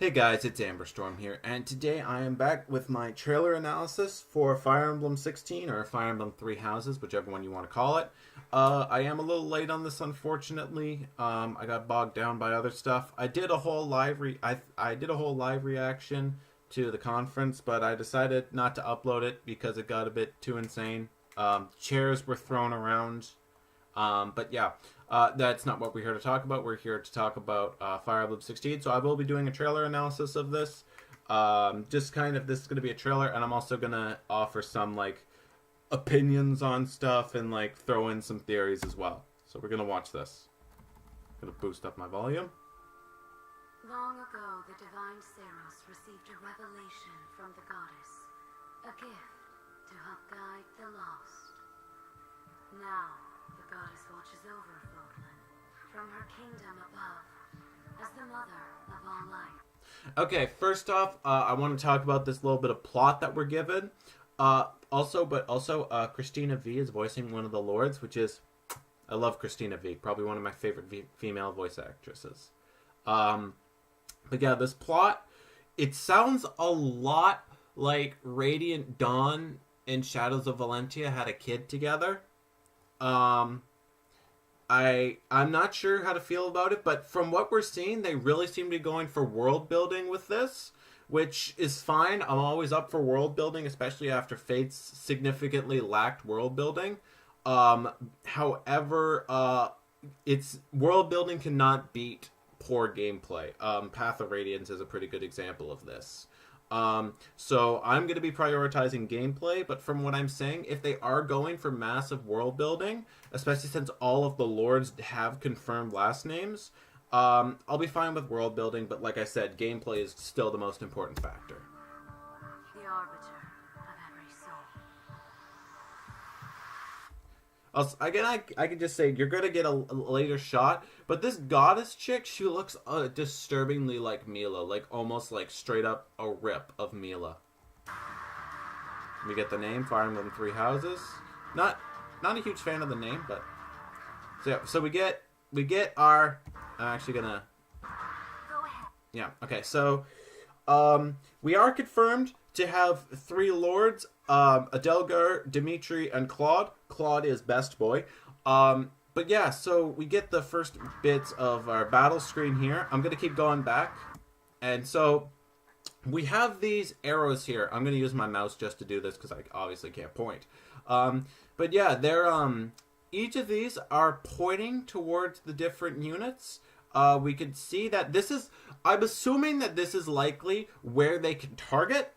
Hey guys, it's Amberstorm here, and today I am back with my trailer analysis for Fire Emblem 16, or Fire Emblem Three Houses, whichever one you want to call it. I am a little late on this, unfortunately. I got bogged down by other stuff. I did a whole I did a whole live reaction to the conference, but I decided not to upload it because it got a bit too insane. Chairs were thrown around. But yeah, that's not what we're here to talk about. We're here to talk about Fire Emblem 16. So I will be doing a trailer analysis of this. Just kind of, this is going to be a trailer, and I'm also going to offer some, like, opinions on stuff and, like, throw in some theories as well. So we're going to watch this. I'm going to boost up my volume. Long ago, the divine Seros received a revelation from the goddess, a gift to help guide the lost. Now, the goddess watches over Fodlan from her kingdom above, as the mother of all life. Okay, first off, I want to talk about this little bit of plot that we're given. Also, Christina V is voicing one of the lords, which is, I love Christina V, probably one of my favorite female voice actresses. But yeah, this plot, it sounds a lot like Radiant Dawn and Shadows of Valentia had a kid together. I'm not sure how to feel about it, but from what we're seeing, they really seem to be going for world building with this, which is fine. I'm always up for world building, especially after Fates significantly lacked world building. However, it's world building cannot beat poor gameplay. Path of Radiance is a pretty good example of this. So I'm going to be prioritizing gameplay, but from what I'm saying, if they are going for massive world building, especially since all of the lords have confirmed last names, I'll be fine with world building, but like I said, gameplay is still the most important factor. The arbiter of every soul. I can just say, you're going to get a later shot, but this goddess chick, she looks disturbingly like Mila, like almost like straight up a rip of Mila. We get the name, Fire Emblem Three Houses. Not a huge fan of the name, but so we get our. I'm actually gonna. Go ahead. Yeah. Okay. So, we are confirmed to have three lords: Adelgar, Dimitri, and Claude. Claude is best boy. But yeah, so we get the first bits of our battle screen here. I'm gonna keep going back, and so we have these arrows here. I'm gonna use my mouse just to do this because I obviously can't point. But yeah, they're each of these are pointing towards the different units. We can see that this is. I'm assuming that this is likely where they can target.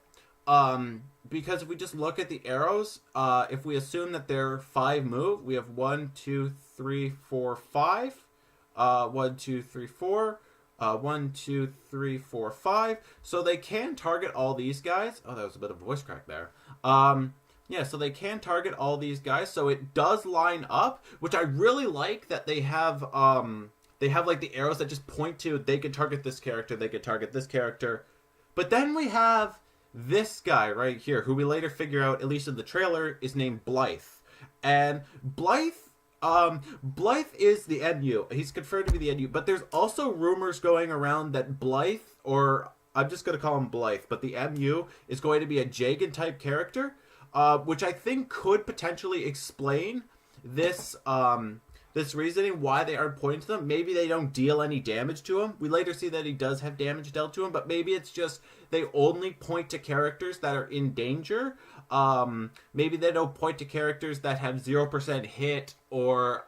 Because if we just look at the arrows, if we assume that they're 5 move, we have 1, 2, 3, 4, 5. 1, 2, 3, 4. 1, 2, 3, 4, 5. So they can target all these guys. Oh, that was a bit of a voice crack there. Yeah, so they can target all these guys. So it does line up, which I really like that they have like the arrows that just point to they can target this character, they can target this character. But then we have this guy right here, who we later figure out, at least in the trailer, is named Blythe. And Blythe is the NU. He's confirmed to be the NU, but there's also rumors going around that Blythe, or I'm just going to call him Blythe, but the MU is going to be a Jagan type character, which I think could potentially explain this this reasoning why they aren't pointing to them. Maybe they don't deal any damage to him. We later see that he does have damage dealt to him, but maybe it's just they only point to characters that are in danger. Maybe they don't point to characters that have 0% hit or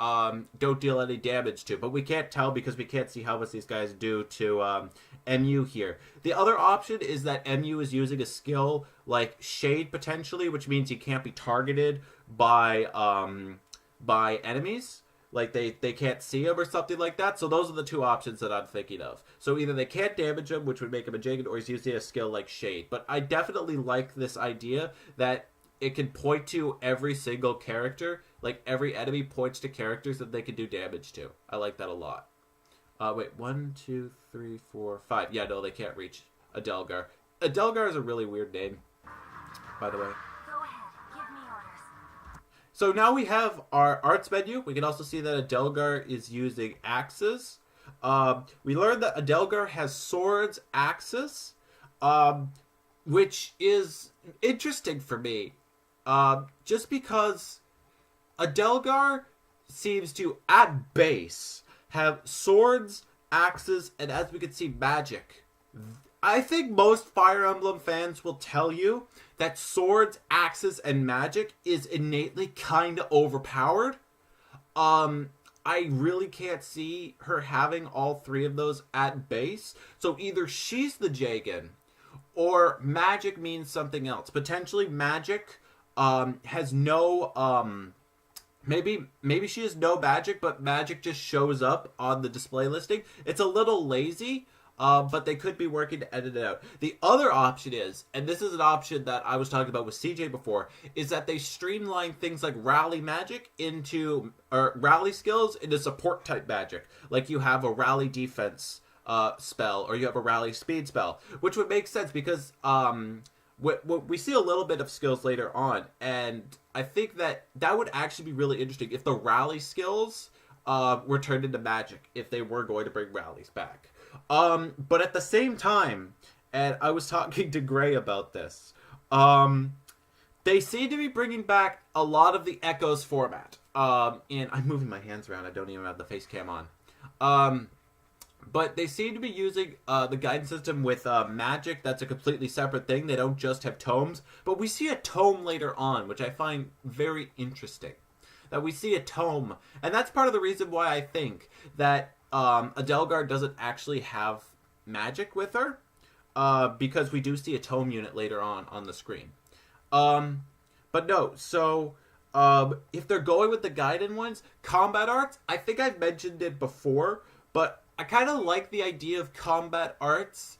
don't deal any damage to. But we can't tell because we can't see how much these guys do to MU here. The other option is that MU is using a skill like Shade potentially, which means he can't be targeted by enemies. Like, they can't see him or something like that. So those are the two options that I'm thinking of. So either they can't damage him, which would make him a Jagan, or he's using a skill like Shade. But I definitely like this idea that it can point to every single character. Like, every enemy points to characters that they can do damage to. I like that a lot. Wait, 1, 2, 3, 4, 5. Yeah, no, they can't reach Adelgar. Adelgar is a really weird name, by the way. So now we have our arts menu. We can also see that Adelgar is using axes. We learned that Adelgar has swords, axes, um, which is interesting for me. Just because Adelgar seems to, at base, have swords, axes, and as we can see, magic. I think most Fire Emblem fans will tell you that swords, axes, and magic is innately kind of overpowered. I really can't see her having all three of those at base. So either she's the Jagan, or magic means something else. Potentially magic has no maybe she has no magic, but magic just shows up on the display listing. It's a little lazy, but they could be working to edit it out. The other option is, and this is an option that I was talking about with CJ before, is that they streamline things like rally magic into, or rally skills into support type magic. Like you have a rally defense spell, or you have a rally speed spell, which would make sense because we see a little bit of skills later on, and I think that would actually be really interesting if the rally skills were turned into magic, if they were going to bring rallies back. But at the same time, and I was talking to Gray about this, they seem to be bringing back a lot of the Echoes format. And I'm moving my hands around, I don't even have the face cam on. But they seem to be using the guidance system with magic. That's a completely separate thing. They don't just have tomes. But we see a tome later on, which I find very interesting. That we see a tome. And that's part of the reason why I think that Adelgar doesn't actually have magic with her. Because we do see a tome unit later on the screen. But no, so if they're going with the Gaiden ones, combat arts, I think I've mentioned it before, but I kind of like the idea of combat arts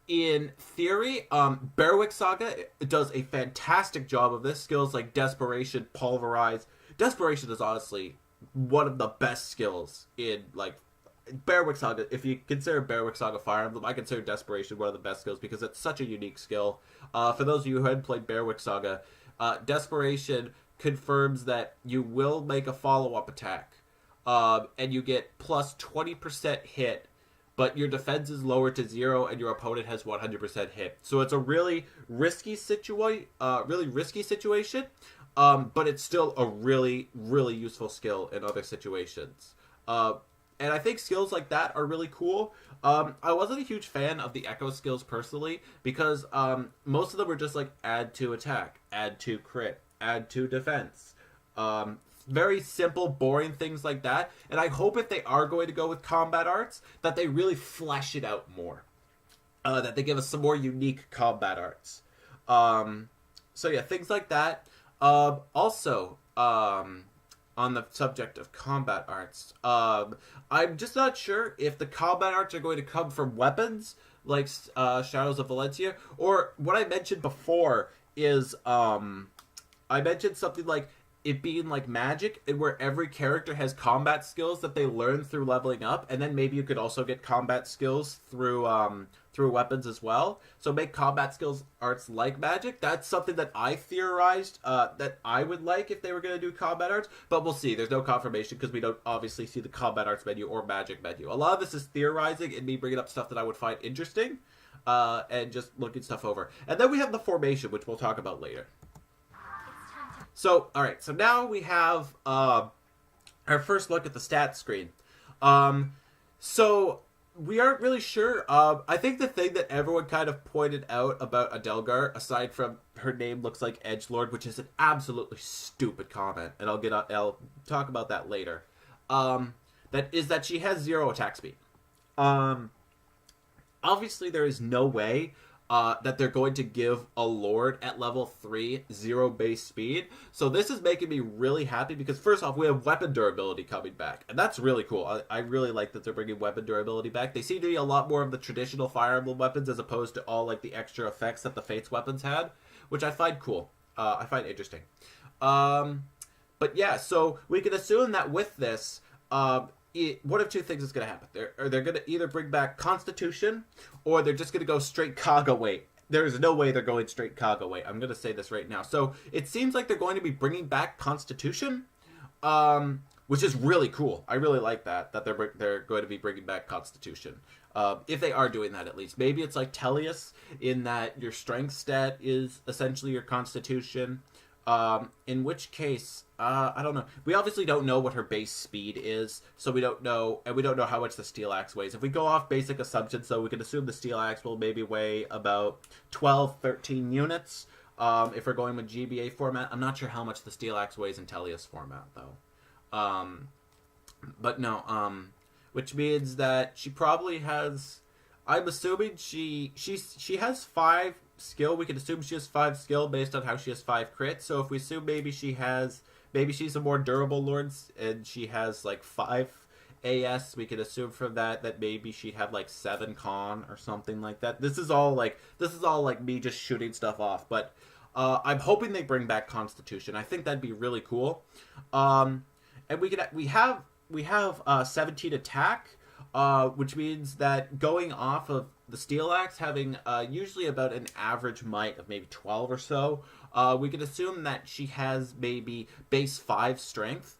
in theory. Berwick Saga does a fantastic job of this. Skills like Desperation, Pulverize. Desperation is honestly one of the best skills in, like, Berwick Saga. If you consider Berwick Saga Fire Emblem, I consider Desperation one of the best skills because it's such a unique skill. For those of you who hadn't played Berwick Saga, Desperation confirms that you will make a follow-up attack. And you get plus 20% hit, but your defense is lowered to 0 and your opponent has 100% hit. So it's a really risky situation, but it's still a really, really useful skill in other situations. And I think skills like that are really cool. I wasn't a huge fan of the Echo skills personally because most of them were just like add to attack, add to crit, add to defense. Very simple, boring things like that. And I hope if they are going to go with combat arts, that they really flesh it out more. That they give us some more unique combat arts. So yeah, things like that. Also, on the subject of combat arts, I'm just not sure if the combat arts are going to come from weapons, like Shadows of Valencia, or what I mentioned before is, I mentioned something like it being like magic, and where every character has combat skills that they learn through leveling up, and then maybe you could also get combat skills through weapons as well. So make combat skills arts like magic. That's something that I theorized that I would like if they were going to do combat arts, but we'll see. There's no confirmation because we don't obviously see the combat arts menu or magic menu. A lot of this is theorizing and me bringing up stuff that I would find interesting and just looking stuff over. And then we have the formation, which we'll talk about later. So, alright, so now we have our first look at the stats screen. So, we aren't really sure. I think the thing that everyone kind of pointed out about Adelgar, aside from her name looks like Edgelord, which is an absolutely stupid comment, and I'll talk about that later, that is that she has 0 attack speed. Obviously, there is no way that they're going to give a Lord at level 3 0 base speed. So this is making me really happy because first off, we have weapon durability coming back. And that's really cool. I really like that they're bringing weapon durability back. They seem to be a lot more of the traditional Fire Emblem weapons as opposed to all like the extra effects that the Fates weapons had, which I find cool. I find interesting. But yeah, so we can assume that with this, one of two things is going to happen. They're going to either bring back Constitution, or they're just going to go straight Kaga weight. There's no way they're going straight Kaga weight. I'm going to say this right now. So it seems like they're going to be bringing back Constitution, which is really cool. I really like that they're going to be bringing back Constitution. If they are doing that, at least maybe it's like Tellius in that your strength stat is essentially your Constitution. In which case, I don't know. We obviously don't know what her base speed is, so we don't know, and we don't know how much the Steel Axe weighs. If we go off basic assumptions, though, we can assume the Steel Axe will maybe weigh about 12, 13 units. If we're going with GBA format, I'm not sure how much the Steel Axe weighs in Tellius format, though. But no, which means that she probably has. I'm assuming she has 5 skill. We can assume she has 5 skill based on how she has 5 crits. So if we assume maybe she's a more durable lord and she has like 5 AS, we could assume from that maybe she'd have like 7 con or something like that. This is all like me just shooting stuff off, but I'm hoping they bring back Constitution. I think that'd be really cool. And we have 17 attack. Which means that going off of the Steel Axe having usually about an average might of maybe 12 or so, we could assume that she has maybe base 5 strength,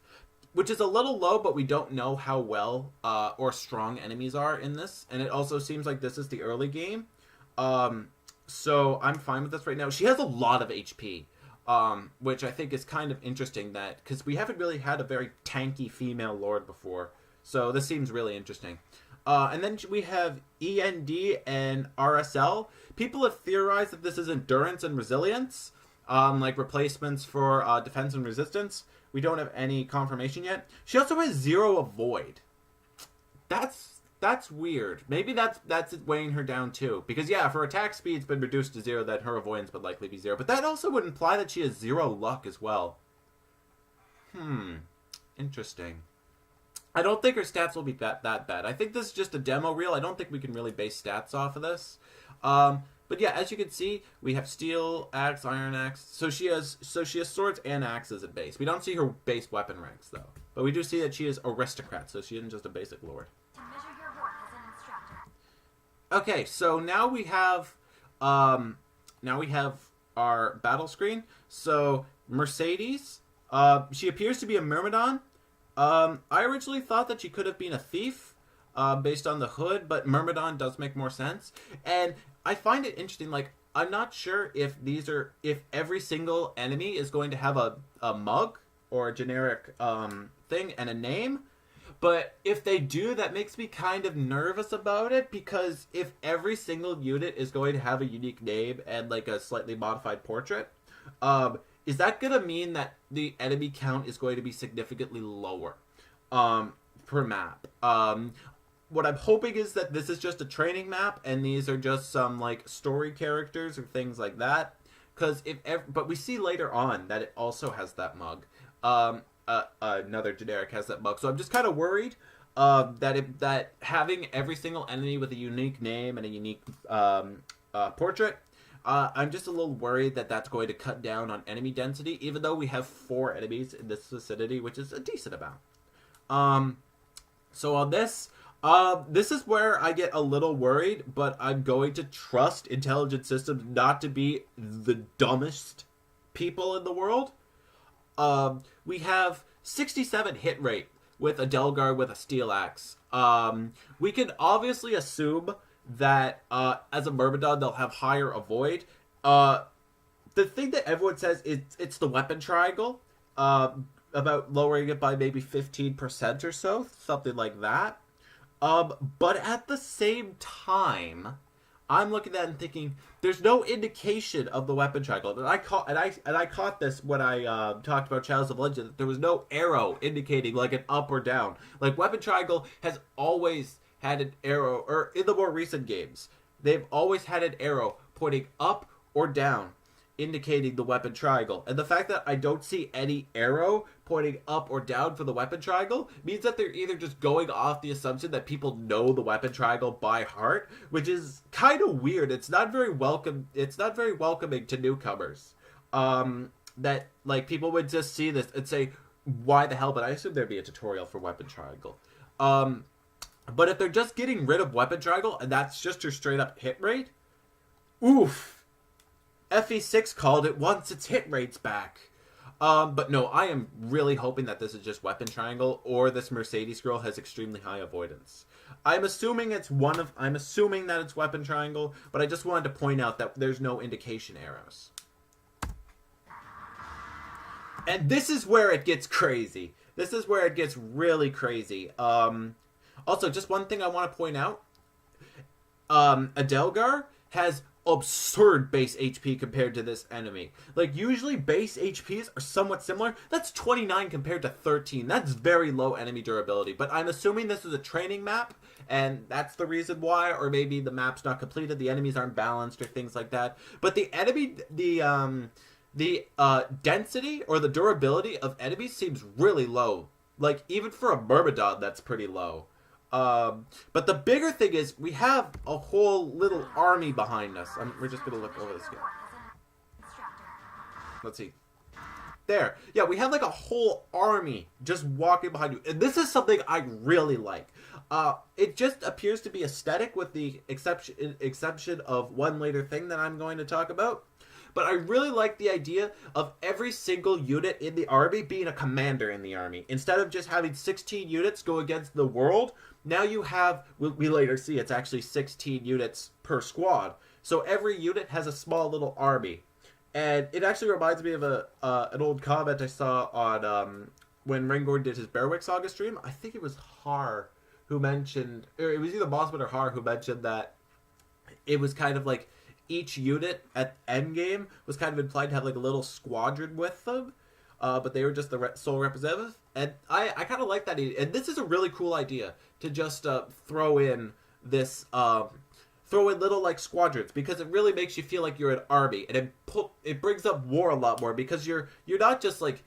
which is a little low, but we don't know how well or strong enemies are in this. And it also seems like this is the early game. So I'm fine with this right now. She has a lot of HP, which I think is kind of interesting that because we haven't really had a very tanky female lord before. So this seems really interesting. And then we have END and RSL. People have theorized that this is endurance and resilience, like replacements for defense and resistance. We don't have any confirmation yet. She also has 0 avoid. That's weird. Maybe that's weighing her down too. Because yeah, if her attack speed's been reduced to 0, then her avoidance would likely be 0. But that also would imply that she has 0 luck as well. Interesting. I don't think her stats will be that bad. I think this is just a demo reel. I don't think we can really base stats off of this. But yeah, as you can see, we have steel axe, iron axe. So she has swords and axes at base. We don't see her base weapon ranks though. But we do see that she is aristocrat, so she isn't just a basic lord. To measure your work as an instructor. Okay, so now we have our battle screen. So Mercedes, she appears to be a Myrmidon. I originally thought that she could have been a thief, based on the hood, but Myrmidon does make more sense. And I find it interesting, like, I'm not sure if if every single enemy is going to have a mug or a generic, thing and a name. But if they do, that makes me kind of nervous about it, because if every single unit is going to have a unique name and, like, a slightly modified portrait, is that going to mean that the enemy count is going to be significantly lower per map? What I'm hoping is that this is just a training map and these are just some like story characters or things like that. But we see later on that it also has that mug. Another generic has that mug. So I'm just kind of worried that having every single enemy with a unique name and a unique portrait, I'm just a little worried that that's going to cut down on enemy density, even though we have 4 enemies in this vicinity, which is a decent amount. So on this is where I get a little worried, but I'm going to trust intelligent systems not to be the dumbest people in the world. We have 67 hit rate with a Delgar with a Steel Axe. We can obviously assume that as a Myrmidon they'll have higher avoid. The thing that everyone says is it's the weapon triangle, about lowering it by maybe 15% or so, something like that. But at the same time, I'm looking at it and thinking there's no indication of the weapon triangle. And I caught this when I talked about Shadows of Legend. There was no arrow indicating like an up or down. Like weapon triangle has always had an arrow, or in the more recent games, they've always had an arrow pointing up or down, indicating the weapon triangle. And the fact that I don't see any arrow pointing up or down for the weapon triangle means that they're either just going off the assumption that people know the weapon triangle by heart, which is kind of weird. It's not very welcome. It's not very welcoming to newcomers. That like people would just see this and say, "Why the hell?" But I assume there'd be a tutorial for weapon triangle. But if they're just getting rid of weapon triangle and that's just your straight up hit rate, oof. FE6 called it once its hit rate's back. But no, I am really hoping that this is just weapon triangle, or this Mercedes girl has extremely high avoidance. I'm assuming I'm assuming that it's weapon triangle, but I just wanted to point out that there's no indication arrows. And this is where it gets crazy. This is where it gets really crazy. Also, just one thing I want to point out. Adelgar has absurd base HP compared to this enemy. Like, usually base HPs are somewhat similar. That's 29 compared to 13. That's very low enemy durability. But I'm assuming this is a training map, and that's the reason why, or maybe the map's not completed, the enemies aren't balanced, or things like that. But the enemy, the density or the durability of enemies seems really low. Like, even for a Myrmidon, that's pretty low. But the bigger thing is we have a whole little army behind us. We're just gonna look over this again. Let's see. There. Yeah, we have like a whole army just walking behind you. And this is something I really like. It just appears to be aesthetic with the exception of one later thing that I'm going to talk about. But I really like the idea of every single unit in the army being a commander in the army. Instead of just having 16 units go against the world, now you have, we later see it's actually 16 units per squad. So every unit has a small little army. And it actually reminds me of an old comment I saw on when Ringorn did his Berwick Saga stream. I think it was Har who mentioned, or it was either Mossman or Har who mentioned that it was kind of like each unit at endgame was kind of implied to have like a little squadron with them, but they were just the sole representative. And I kind of like that. And this is a really cool idea to just throw in this, throw in little like squadrons, because it really makes you feel like you're an army, and it brings up war a lot more, because you're not just like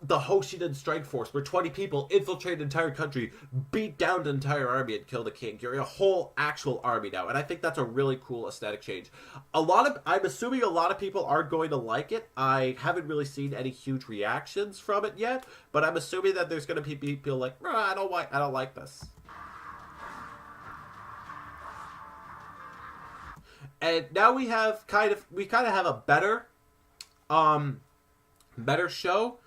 the Hoshidan strike force where 20 people infiltrate an entire country, beat down an entire army, and kill the king. You're a whole actual army now, and I think that's a really cool aesthetic change. I'm assuming a lot of people are going to like it. I haven't really seen any huge reactions from it yet, but I'm assuming that there's going to be people like, I don't like this. And now we kind of have a better show.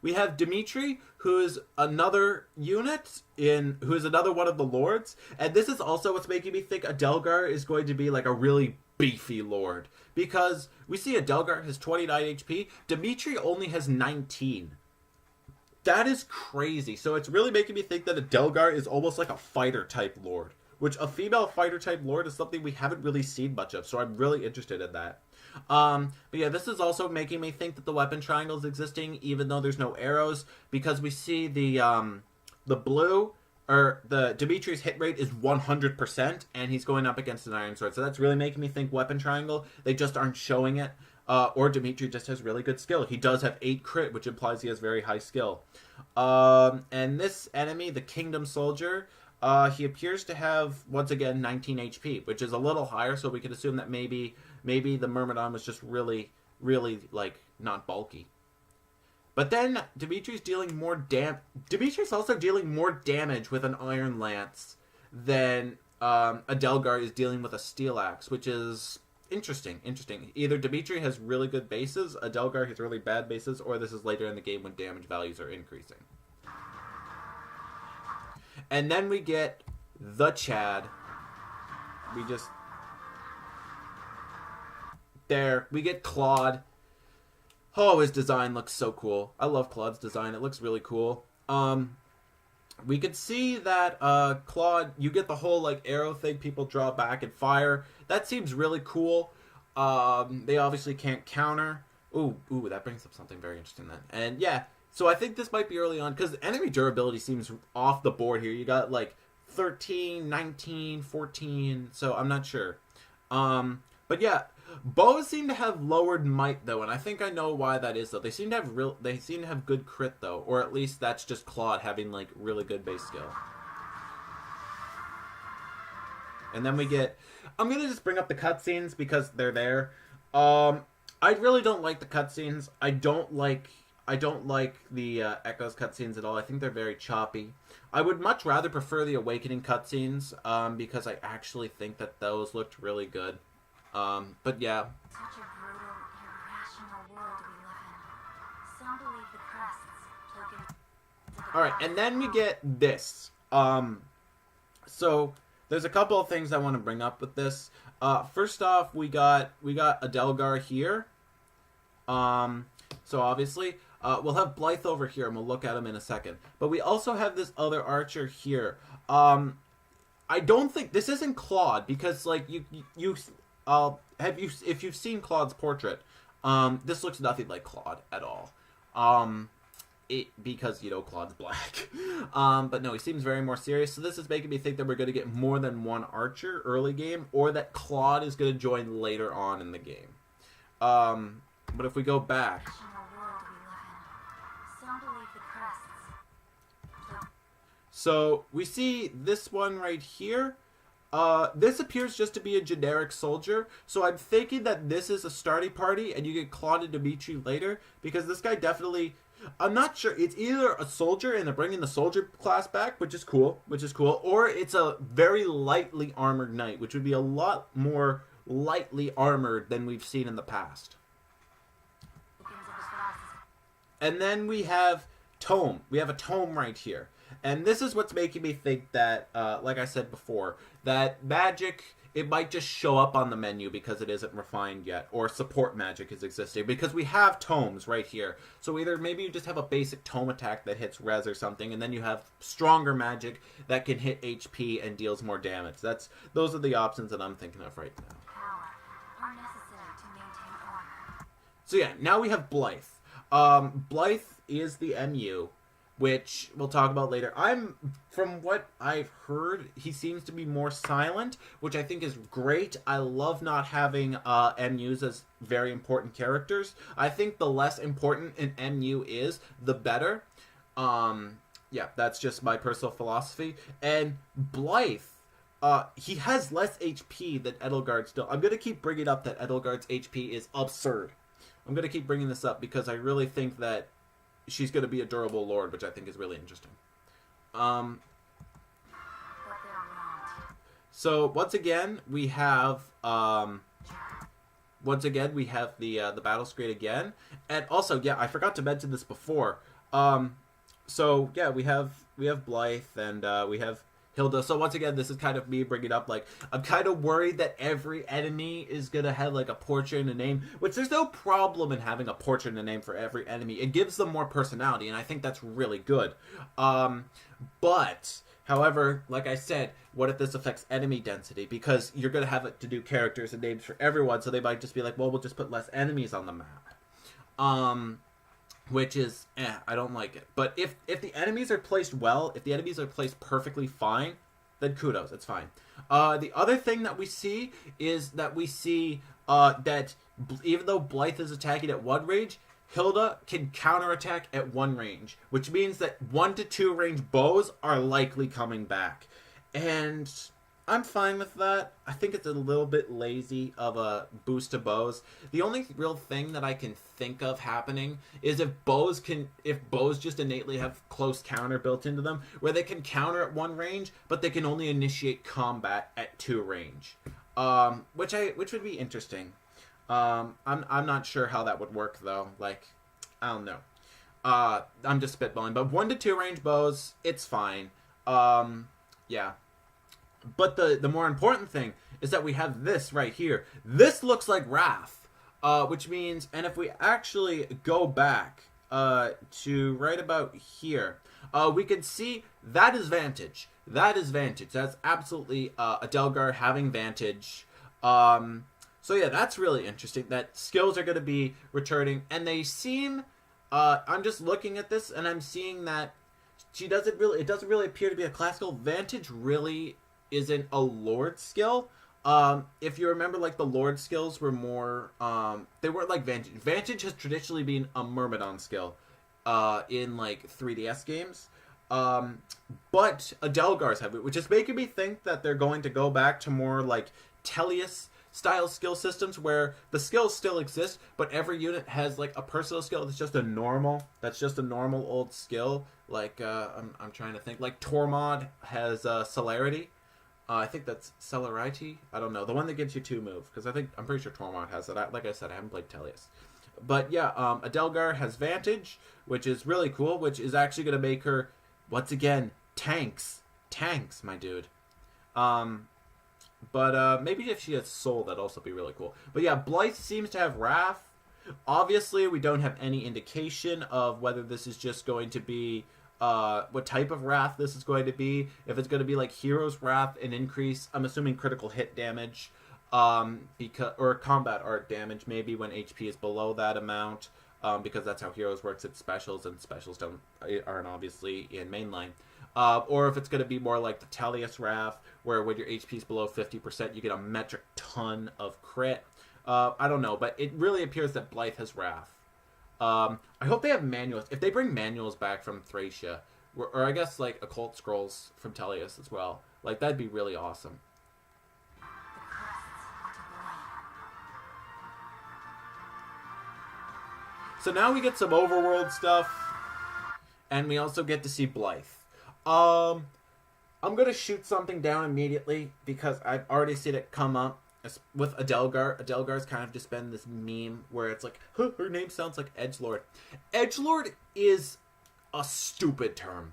We have Dimitri, who is another unit who is another one of the lords, and this is also what's making me think Adelgar is going to be like a really beefy lord, because we see Adelgar has 29 HP, Dimitri only has 19. That is crazy. So it's really making me think that Adelgar is almost like a fighter type lord, which a female fighter type lord is something we haven't really seen much of, so I'm really interested in that. But yeah, this is also making me think that the weapon triangle is existing, even though there's no arrows, because we see the blue, or the Dimitri's hit rate is 100%, and he's going up against an iron sword, so that's really making me think weapon triangle. They just aren't showing it, or Dimitri just has really good skill. He does have 8 crit, which implies he has very high skill. And this enemy, the Kingdom Soldier, he appears to have, once again, 19 HP, which is a little higher, so we could assume that maybe the Myrmidon was just really, really, like, not bulky. But then Dimitri's also dealing more damage with an Iron Lance than Adelgar is dealing with a Steel Axe, which is interesting. Either Dimitri has really good bases, Adelgar has really bad bases, or this is later in the game when damage values are increasing. And then we get the Chad. We get Claude. Oh, his design looks so cool. I love Claude's design. It looks really cool. We could see that Claude, you get the whole like arrow thing, people draw back and fire. That seems really cool. They obviously can't counter. Ooh, that brings up something very interesting then. And yeah, so I think this might be early on, because enemy durability seems off the board here. You got like 13, 19, 14, so I'm not sure. But yeah, bows seem to have lowered might though, and I think I know why that is though. They seem to have good crit though, or at least that's just Claude having like really good base skill. And then we get, I'm gonna just bring up the cutscenes because they're there. I really don't like the cutscenes. I don't like the Echoes cutscenes at all. I think they're very choppy. I would much rather prefer the Awakening cutscenes, because I actually think that those looked really good. But yeah. Such a brutal, irrational world we live in. Some believe the crests token. All right, and then we get this. So there's a couple of things I want to bring up with this. First off, we got Adelgar here. So obviously, we'll have Blythe over here, and we'll look at him in a second. But we also have this other archer here. I don't think this isn't Claude because, like, if you've seen Claude's portrait, this looks nothing like Claude at all. Because, you know, Claude's black. But no, he seems very more serious. So this is making me think that we're going to get more than one archer early game, or that Claude is going to join later on in the game. But if we go back, so we see this one right here. This appears just to be a generic soldier, so I'm thinking that this is a starting party, and you get Claude and Dimitri later, because this guy definitely... I'm not sure. It's either a soldier, and they're bringing the soldier class back, which is cool, or it's a very lightly armored knight, which would be a lot more lightly armored than we've seen in the past. And then we have Tome. We have a Tome right here. And this is what's making me think that, like I said before, that magic, it might just show up on the menu because it isn't refined yet, or support magic is existing, because we have tomes right here. So either maybe you just have a basic tome attack that hits res or something, and then you have stronger magic that can hit HP and deals more damage. Those are the options that I'm thinking of right now. So yeah, now we have Blythe. Blythe is the MU, which we'll talk about later. From what I've heard, he seems to be more silent, which I think is great. I love not having MUs as very important characters. I think the less important an MU is, the better. Yeah, that's just my personal philosophy. And Blythe, he has less HP than Edelgard still. I'm going to keep bringing up that Edelgard's HP is absurd. I'm going to keep bringing this up because I really think that she's going to be a durable lord, which I think is really interesting. So once again we have the battle screen again, and also I forgot to mention this before. So yeah, we have Blythe and we have Hilda. So once again, this is kind of me bringing up, like, I'm kind of worried that every enemy is going to have, like, a portrait and a name, which there's no problem in having a portrait and a name for every enemy. It gives them more personality, and I think that's really good. But, however, like I said, what if this affects enemy density? Because you're going to have it to do characters and names for everyone, so they might just be like, well, we'll just put less enemies on the map. Which is, I don't like it. But if the enemies are placed well, if the enemies are placed perfectly fine, then kudos, it's fine. The other thing that we see is that that even though Blythe is attacking at one range, Hilda can counterattack at one range, which means that 1 to 2 range bows are likely coming back. And I'm fine with that. I think it's a little bit lazy of a boost to bows. The only real thing that I can think of happening is if bows just innately have close counter built into them, where they can counter at 1 range, but they can only initiate combat at 2 range. Which would be interesting. I'm not sure how that would work though. Like, I don't know. I'm just spitballing, but 1 to 2 range bows, it's fine. Yeah. But the more important thing is that we have this right here. This looks like Wrath, which means, and if we actually go back to right about here, we can see that is Vantage. That is Vantage. That's absolutely Adelgar having Vantage. So yeah, that's really interesting. That skills are going to be returning, and they seem. I'm just looking at this, and I'm seeing that it doesn't really appear to be a classical. Vantage really isn't a lord skill. If you remember, like, the lord skills were more they weren't like Vantage. Vantage has traditionally been a Myrmidon skill in, like, 3DS games, but Adelgar's have it, which is making me think that they're going to go back to more like Tellius style skill systems, where the skills still exist, but every unit has, like, a personal skill that's just a normal old skill. Like, I'm trying to think, like, Tormod has Celerity. I think that's Celerity. I don't know. The one that gives you 2 move. Because I'm pretty sure Tormod has that. Like I said, I haven't played Tellius. But yeah, Adelgar has Vantage, which is really cool, which is actually going to make her, once again, tanks. Tanks, my dude. But maybe if she has Soul, that'd also be really cool. But yeah, Blythe seems to have Wrath. Obviously, we don't have any indication of whether this is just going to be what type of Wrath this is going to be. If it's going to be like Hero's Wrath, an increase, I'm assuming critical hit damage, because or combat art damage maybe when HP is below that amount, because that's how Heroes works at specials, and specials aren't obviously in mainline. Or if it's going to be more like the Tellius Wrath, where when your HP is below 50%, you get a metric ton of crit. I don't know, but it really appears that Blythe has Wrath. I hope they have manuals. If they bring manuals back from Thracia, or I guess like occult scrolls from Tellius as well, like that'd be really awesome. So now we get some overworld stuff, and we also get to see Blythe. I'm gonna shoot something down immediately because I've already seen it come up with Adelgar. Adelgar's kind of just been this meme where it's like, huh, her name sounds like Edgelord. Edgelord is a stupid term.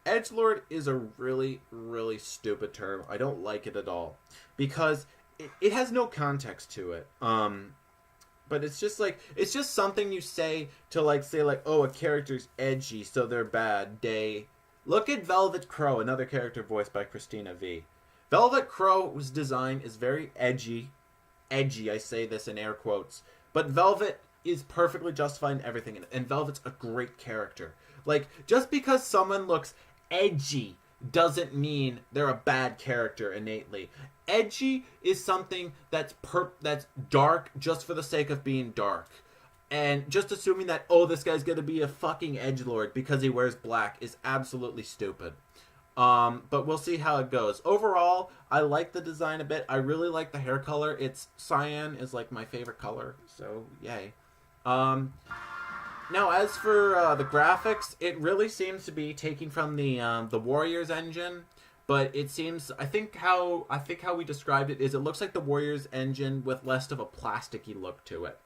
Edgelord is a really, really stupid term. I don't like it at all because it has no context to it. But it's just like, it's just something you say to like say like, oh, a character's edgy, so they're bad. Look at Velvet Crow, another character voiced by Christina V. Velvet Crow's design is very edgy. Edgy, I say this in air quotes. But Velvet is perfectly justified in everything, and Velvet's a great character. Like, just because someone looks edgy doesn't mean they're a bad character innately. Edgy is something that's dark just for the sake of being dark. And just assuming that, oh, this guy's going to be a fucking edgelord because he wears black is absolutely stupid. But we'll see how it goes. Overall, I like the design a bit. I really like the hair color. It's cyan is like my favorite color, so yay. Now, as for the graphics, it really seems to be taking from the Warriors engine. But it seems, I think how we described it is it looks like the Warriors engine with less of a plasticky look to it.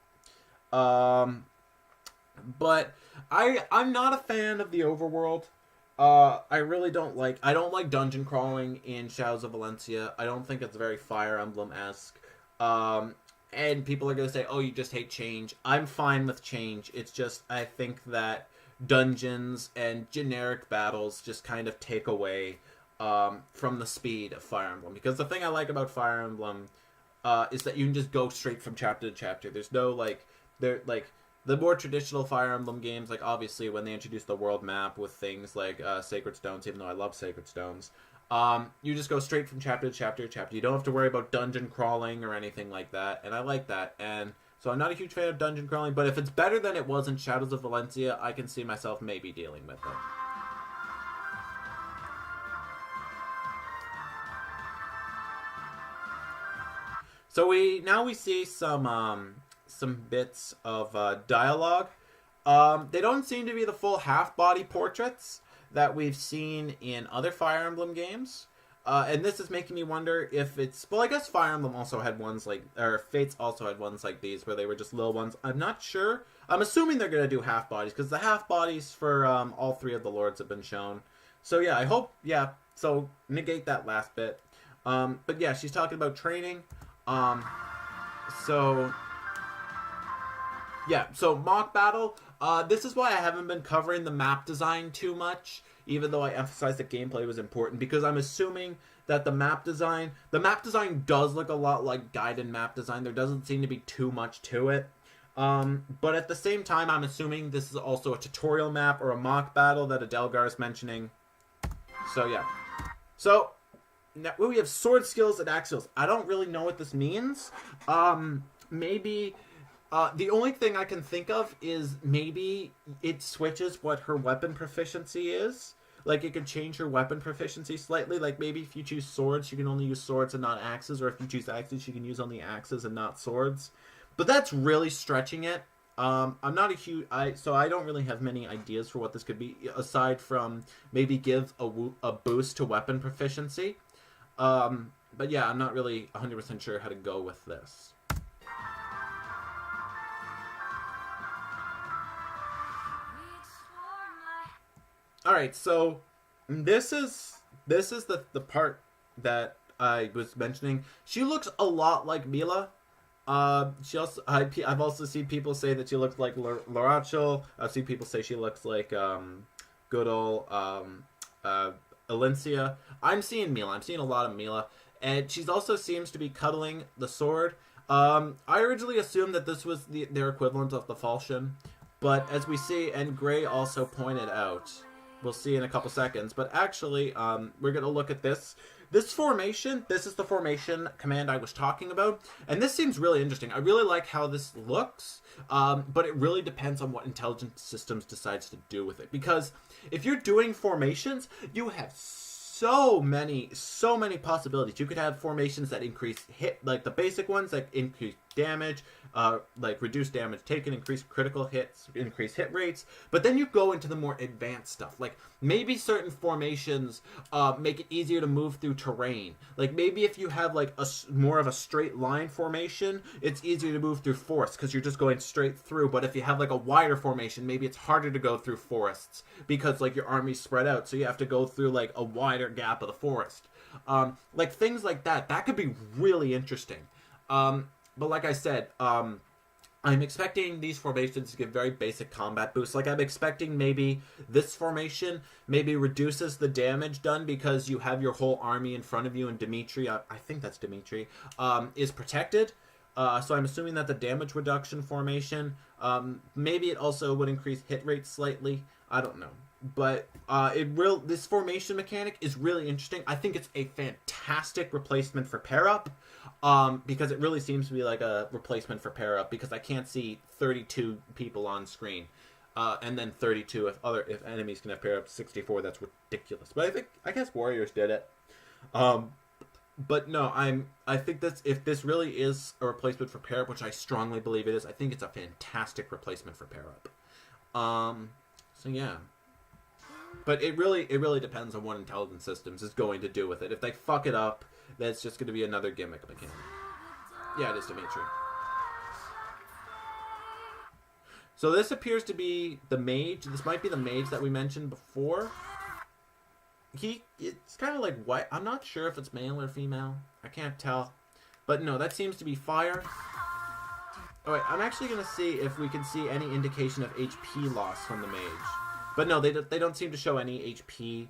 But I'm not a fan of the overworld. I really don't like dungeon crawling in Shadows of Valencia. I don't think it's very Fire Emblem-esque. And people are going to say, oh, you just hate change. I'm fine with change. It's just, I think that dungeons and generic battles just kind of take away from the speed of Fire Emblem. Because the thing I like about Fire Emblem is that you can just go straight from chapter to chapter. There's no, the more traditional Fire Emblem games, like obviously when they introduced the world map with things like Sacred Stones, even though I love Sacred Stones, you just go straight from chapter to chapter to chapter. You don't have to worry about dungeon crawling or anything like that, and I like that. And so I'm not a huge fan of dungeon crawling, but if it's better than it was in Shadows of Valencia, I can see myself maybe dealing with it. So we see some bits of dialogue. They don't seem to be the full half-body portraits that we've seen in other Fire Emblem games. And this is making me wonder if it's... Well, I guess Fire Emblem also had ones like... Or Fates also had ones like these where they were just little ones. I'm not sure. I'm assuming they're going to do half-bodies because the half-bodies for all three of the lords have been shown. So yeah, I hope... Yeah, so negate that last bit. But yeah, she's talking about training. So mock battle. This is why I haven't been covering the map design too much, even though I emphasized that gameplay was important, because I'm assuming that the map design does look a lot like Gaiden map design. There doesn't seem to be too much to it. But at the same time, I'm assuming this is also a tutorial map or a mock battle that Adelgar is mentioning. So yeah. So now we have sword skills and axe skills. I don't really know what this means. Maybe the only thing I can think of is maybe it switches what her weapon proficiency is. Like, it could change her weapon proficiency slightly. Like, maybe if you choose swords, you can only use swords and not axes. Or if you choose axes, you can use only axes and not swords. But that's really stretching it. I'm not a huge... So I don't really have many ideas for what this could be, aside from maybe give a boost to weapon proficiency. But yeah, I'm not really 100% sure how to go with this. All right, so this is the part that I was mentioning. She looks a lot like Mila. I've also seen people say that she looks like Laurachel. I've seen people say she looks like good old Alencia. I'm seeing Mila. I'm seeing a lot of Mila, and she's also seems to be cuddling the sword. I originally assumed that this was their equivalent of the falchion, but as we see, and Gray also pointed out, we'll see in a couple seconds. But actually, we're gonna look at this. This formation, this is the formation command I was talking about, and this seems really interesting. I really like how this looks, but it really depends on what Intelligent Systems decides to do with it. Because if you're doing formations, you have so many possibilities. You could have formations that increase hit, like the basic ones that increase damage, like reduce damage taken, increase critical hits, increase hit rates. But then you go into the more advanced stuff. Like maybe certain formations make it easier to move through terrain. Like maybe if you have like more of a straight line formation, it's easier to move through forests because you're just going straight through. But if you have like a wider formation, maybe it's harder to go through forests because like your army's spread out, so you have to go through like a wider gap of the forest. Like things like that could be really interesting. But like I said, I'm expecting these formations to give very basic combat boosts. Like I'm expecting maybe this formation maybe reduces the damage done because you have your whole army in front of you, and Dimitri, I think that's Dimitri, is protected. So I'm assuming that the damage reduction formation, maybe it also would increase hit rate slightly. I don't know. But this formation mechanic is really interesting. I think it's a fantastic replacement for pair up, because it really seems to be like a replacement for pair up, because I can't see 32 people on screen, and then 32 if enemies can have pair up. 64, that's ridiculous. But I guess Warriors did it. But no, I think if this really is a replacement for pair up, which I strongly believe it is, I think it's a fantastic replacement for pair up. So yeah. But it really depends on what Intelligent Systems is going to do with it. If they fuck it up, that's just going to be another gimmick mechanic. Yeah, it is Dimitri. So this appears to be the mage. This might be the mage that we mentioned before. It's kind of like white. I'm not sure if it's male or female. I can't tell. But no, that seems to be fire. Oh wait, I'm actually going to see if we can see any indication of HP loss from the mage. But no, they don't seem to show any HP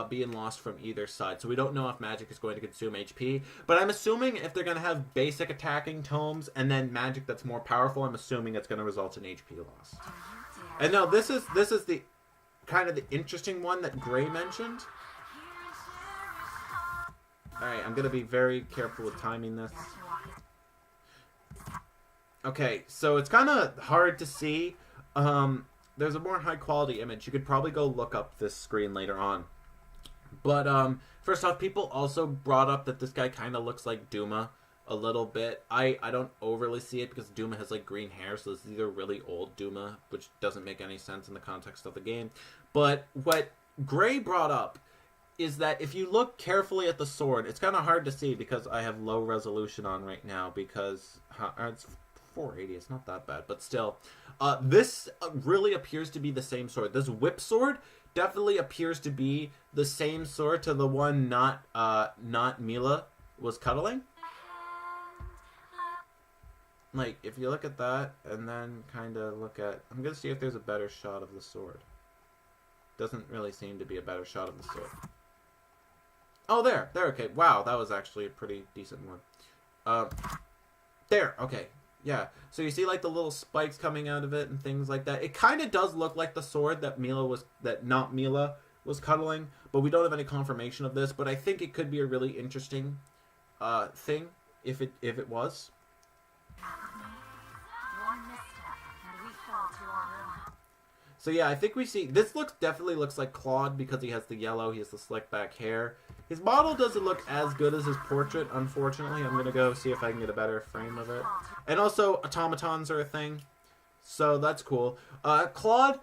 being lost from either side. So we don't know if magic is going to consume HP. But I'm assuming if they're going to have basic attacking tomes and then magic that's more powerful, I'm assuming it's going to result in HP loss. And no, this is the kind of the interesting one that Gray mentioned. Alright, I'm going to be very careful with timing this. Okay, so it's kind of hard to see. There's a more high quality image. You could probably go look up this screen later on. But first off, people also brought up that this guy kind of looks like Duma a little bit. I don't overly see it because Duma has like green hair, so this is either really old Duma, which doesn't make any sense in the context of the game. But what Gray brought up is that if you look carefully at the sword, it's kind of hard to see because I have low resolution on right now because it's 480. It's not that bad, but still. This really appears to be the same sword. This whip sword definitely appears to be the same sword to the one not Mila was cuddling. Like, if you look at that and then kind of look at... I'm going to see if there's a better shot of the sword. Doesn't really seem to be a better shot of the sword. Oh, there, okay. Wow, that was actually a pretty decent one. There, okay. Yeah, so you see like the little spikes coming out of it and things like that. It kind of does look like the sword that not Mila was cuddling, but we don't have any confirmation of this. But I think it could be a really interesting thing if it was. So yeah, I think we see this definitely looks like Claude because he has the yellow, he has the slick back hair. His model doesn't look as good as his portrait, unfortunately. I'm gonna go see if I can get a better frame of it. And also, automatons are a thing, so that's cool. Claude,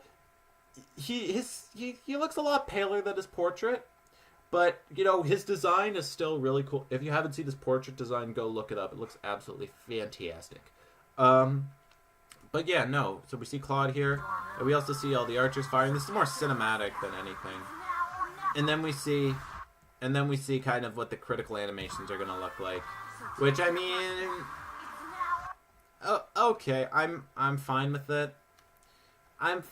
he looks a lot paler than his portrait, but you know his design is still really cool. If you haven't seen his portrait design, go look it up. It looks absolutely fantastic. But yeah, no. So we see Claude here, and we also see all the archers firing. This is more cinematic than anything. And then we see kind of what the critical animations are gonna look like. Which I mean, okay, I'm fine with it. I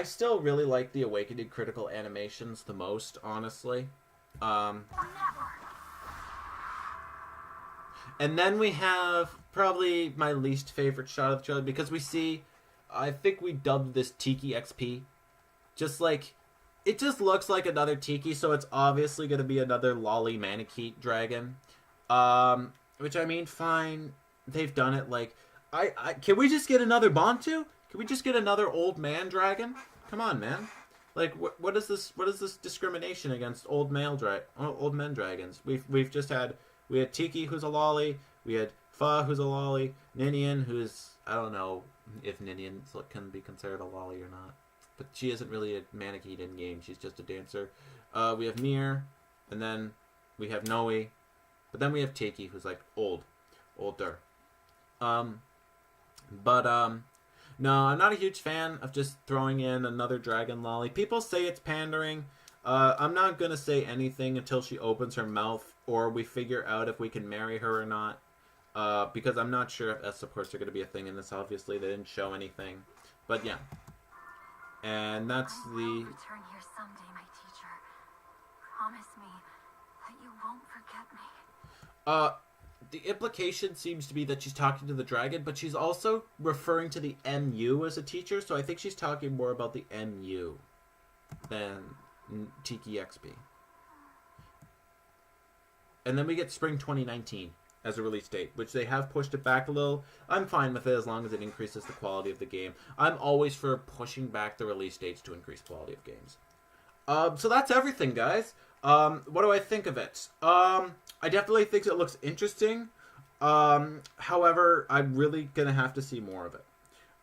still really like the Awakening critical animations the most, honestly. And then we have probably my least favorite shot of the trailer because we see, I think we dubbed this Tiki XP. Just like, it just looks like another Tiki, so it's obviously going to be another Lolly Manakete dragon. Which I mean, fine. They've done it. Like, can we just get another Bantu? Can we just get another old man dragon? Come on, man. Like, what is this? What is this discrimination against old men dragons? We had Tiki, who's a lolly. We had Fa, who's a lolly. Ninian, who's, I don't know if Ninian can be considered a lolly or not, but she isn't really a Manakete in game. She's just a dancer. We have Mir, and then we have Noe, but then we have Tiki, who's like older. No, I'm not a huge fan of just throwing in another dragon lolly. People say it's pandering. I'm not going to say anything until she opens her mouth or we figure out if we can marry her or not. Because I'm not sure if S supports are going to be a thing in this. Obviously, they didn't show anything. But yeah. And that's I will return here someday, my teacher. Promise me that you won't forget me. The implication seems to be that she's talking to the dragon, but she's also referring to the MU as a teacher, so I think she's talking more about the MU than Tiki XP. And then we get spring 2019 as a release date, which they have pushed it back a little. I'm fine with it as long as it increases the quality of the game. I'm always for pushing back the release dates to increase quality of games. So that's everything, guys. What do I think of it? I definitely think it looks interesting. However, I'm really going to have to see more of it.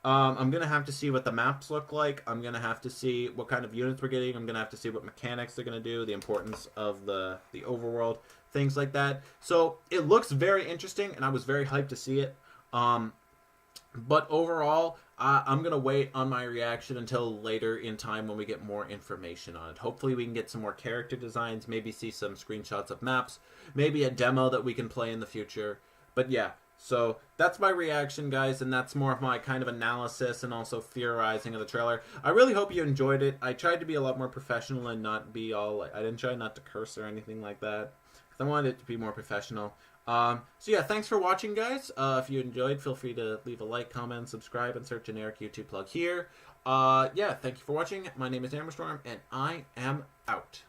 I'm going to have to see what the maps look like. I'm going to have to see what kind of units we're getting. I'm going to have to see what mechanics they're going to do, the importance of the overworld, things like that. So it looks very interesting, and I was very hyped to see it. But overall, I'm going to wait on my reaction until later in time when we get more information on it. Hopefully we can get some more character designs, maybe see some screenshots of maps, maybe a demo that we can play in the future. But yeah, so that's my reaction, guys, and that's more of my kind of analysis and also theorizing of the trailer. I really hope you enjoyed it. I tried to be a lot more professional and not be all, like, I didn't try not to curse or anything like that, because I wanted it to be more professional. So yeah, thanks for watching, guys. If you enjoyed, feel free to leave a like, comment, subscribe, and search generic YouTube plug here. Yeah, thank you for watching. My name is Amberstorm, and I am out.